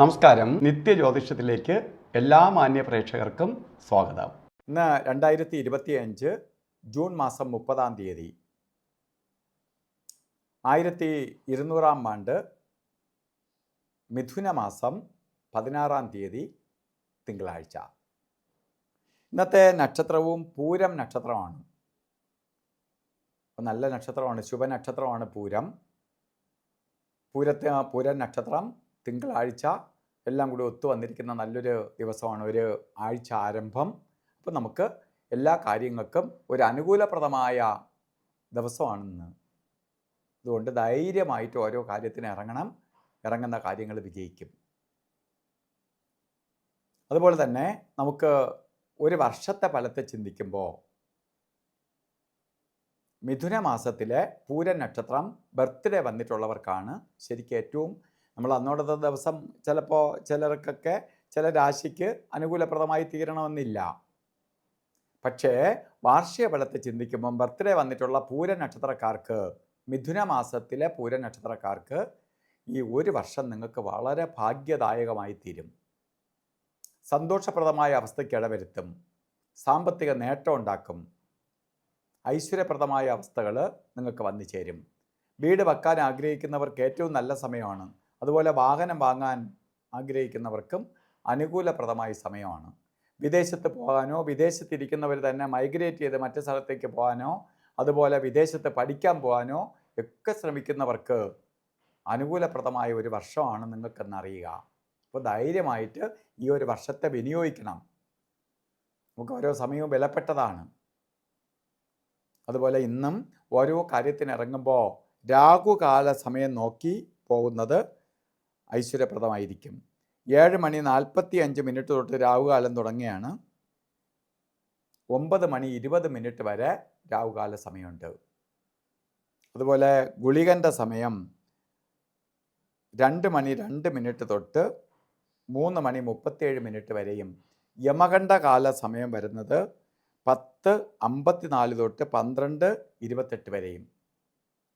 നമസ്കാരം. നിത്യജ്യോതിഷത്തിലേക്ക് എല്ലാ മാന്യ പ്രേക്ഷകർക്കും സ്വാഗതം. ഇന്ന് 2025 ജൂൺ മാസം 30-ാം തീയതി 1200-ാം ആണ്ട് മിഥുന മാസം 16-ാം തീയതി തിങ്കളാഴ്ച. ഇന്നത്തെ നക്ഷത്രവും പൂരം നക്ഷത്രമാണ്. നല്ല നക്ഷത്രമാണ്, ശുഭനക്ഷത്രമാണ് പൂരം. പൂരം നക്ഷത്രം തിങ്കളാഴ്ച എല്ലാം കൂടി ഒത്തു വന്നിരിക്കുന്ന നല്ലൊരു ദിവസമാണ്, ഒരു ആഴ്ച ആരംഭം. അപ്പോൾ നമുക്ക് എല്ലാ കാര്യങ്ങൾക്കും ഒരു അനുകൂലപ്രദമായ ദിവസമാണിന്ന്. അതുകൊണ്ട് ധൈര്യമായിട്ട് ഓരോ കാര്യത്തിന് ഇറങ്ങുന്ന കാര്യങ്ങൾ വിജയിക്കും. അതുപോലെ തന്നെ നമുക്ക് ഒരു വർഷത്തെ ഫലത്തെ ചിന്തിക്കുമ്പോൾ മിഥുന മാസത്തിലെ പൂരം നക്ഷത്രം ബർത്ത്ഡേ വന്നിട്ടുള്ളവർക്കാണ് ശരിക്കും ഏറ്റവും, നമ്മൾ അന്നോടത്തെ ദിവസം ചിലപ്പോൾ ചിലർക്കൊക്കെ ചില രാശിക്ക് അനുകൂലപ്രദമായി തീരണമെന്നില്ല. പക്ഷേ വാർഷിക ഫലത്തെ ചിന്തിക്കുമ്പം ബർത്ത്ഡേ വന്നിട്ടുള്ള പൂരം നക്ഷത്രക്കാർക്ക്, മിഥുന മാസത്തിലെ പൂരം നക്ഷത്രക്കാർക്ക് ഈ ഒരു വർഷം നിങ്ങൾക്ക് വളരെ ഭാഗ്യദായകമായി തീരും. സന്തോഷപ്രദമായ അവസ്ഥയ്ക്ക് ഇടവരുത്തും, സാമ്പത്തിക നേട്ടം ഉണ്ടാക്കും, ഐശ്വര്യപ്രദമായ അവസ്ഥകൾ നിങ്ങൾക്ക് വന്നു ചേരും. വീട് വെക്കാൻ ആഗ്രഹിക്കുന്നവർക്ക് ഏറ്റവും നല്ല സമയമാണ്. അതുപോലെ വാഹനം വാങ്ങാൻ ആഗ്രഹിക്കുന്നവർക്കും അനുകൂലപ്രദമായ സമയമാണ്. വിദേശത്ത് പോകാനോ വിദേശത്തിരിക്കുന്നവർ തന്നെ മൈഗ്രേറ്റ് ചെയ്ത് മറ്റു സ്ഥലത്തേക്ക് പോകാനോ അതുപോലെ വിദേശത്ത് പഠിക്കാൻ പോകാനോ ഒക്കെ ശ്രമിക്കുന്നവർക്ക് അനുകൂലപ്രദമായ ഒരു വർഷമാണ് നിങ്ങൾക്കെന്നറിയുക. അപ്പോൾ ധൈര്യമായിട്ട് ഈ ഒരു വർഷത്തെ വിനിയോഗിക്കണം. നമുക്ക് ഓരോ സമയവും വിലപ്പെട്ടതാണ്. അതുപോലെ ഇന്നും ഓരോ കാര്യത്തിന് ഇറങ്ങുമ്പോൾ രാഹുകാല സമയം നോക്കി പോകുന്നത് ഐശ്വര്യപ്രദമായിരിക്കും. 7:45 തൊട്ട് രാഹുകാലം തുടങ്ങിയാണ്. 9:20 വരെ രാഹുകാല സമയമുണ്ട്. അതുപോലെ ഗുളികൻ്റെ സമയം 2:02 തൊട്ട് 3:37 വരെയും. യമകണ്ഠ കാല സമയം വരുന്നത് 10:54 തൊട്ട് 12:28 വരെയും.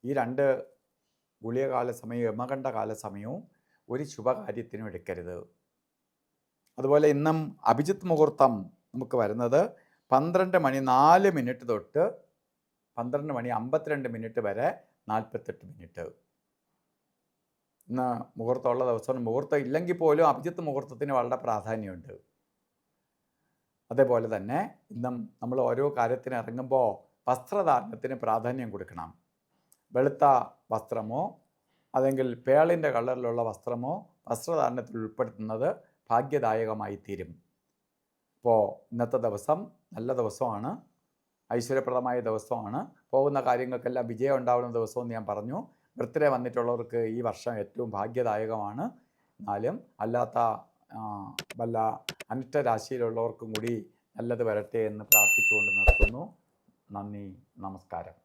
ഈ രണ്ട് ഗുളികകാല സമയവും യമകണ്ഠ കാല സമയവും ഒരു ശുഭകാര്യത്തിനും എടുക്കരുത്. അതുപോലെ ഇന്നും അഭിജിത്ത് മുഹൂർത്തം നമുക്ക് വരുന്നത് 12:04 തൊട്ട് 12:52 വരെ 48 മിനിറ്റ്. ഇന്ന് മുഹൂർത്തമുള്ള ദിവസമാണ്. മുഹൂർത്തം ഇല്ലെങ്കിൽ പോലും അഭിജിത്ത് മുഹൂർത്തത്തിന് വളരെ പ്രാധാന്യമുണ്ട്. അതേപോലെ തന്നെ ഇന്നും നമ്മൾ ഓരോ കാര്യത്തിന് ഇറങ്ങുമ്പോൾ വസ്ത്രധാരണത്തിന് പ്രാധാന്യം കൊടുക്കണം. വെളുത്ത വസ്ത്രമോ അല്ലെങ്കിൽ പേളിൻ്റെ കളറിലുള്ള വസ്ത്രമോ വസ്ത്രധാരണത്തിൽ ഉൾപ്പെടുത്തുന്നത് ഭാഗ്യദായകമായി തീരും. അപ്പോൾ ഇന്നത്തെ ദിവസം നല്ല ദിവസമാണ്, ഐശ്വര്യപ്രദമായ ദിവസമാണ്. പോകുന്ന കാര്യങ്ങൾക്കെല്ലാം വിജയം ഉണ്ടാവുന്ന ദിവസമെന്ന് ഞാൻ പറഞ്ഞു. ബർത്ത്ഡേ വന്നിട്ടുള്ളവർക്ക് ഈ വർഷം ഏറ്റവും ഭാഗ്യദായകമാണ്. എന്നാലും അല്ലാത്ത വല്ല അനിഷ്ടരാശിയിലുള്ളവർക്കും കൂടി നല്ലത് വരട്ടെ എന്ന് പ്രാർത്ഥിച്ചുകൊണ്ട് നിർത്തുന്നു. നന്ദി, നമസ്കാരം.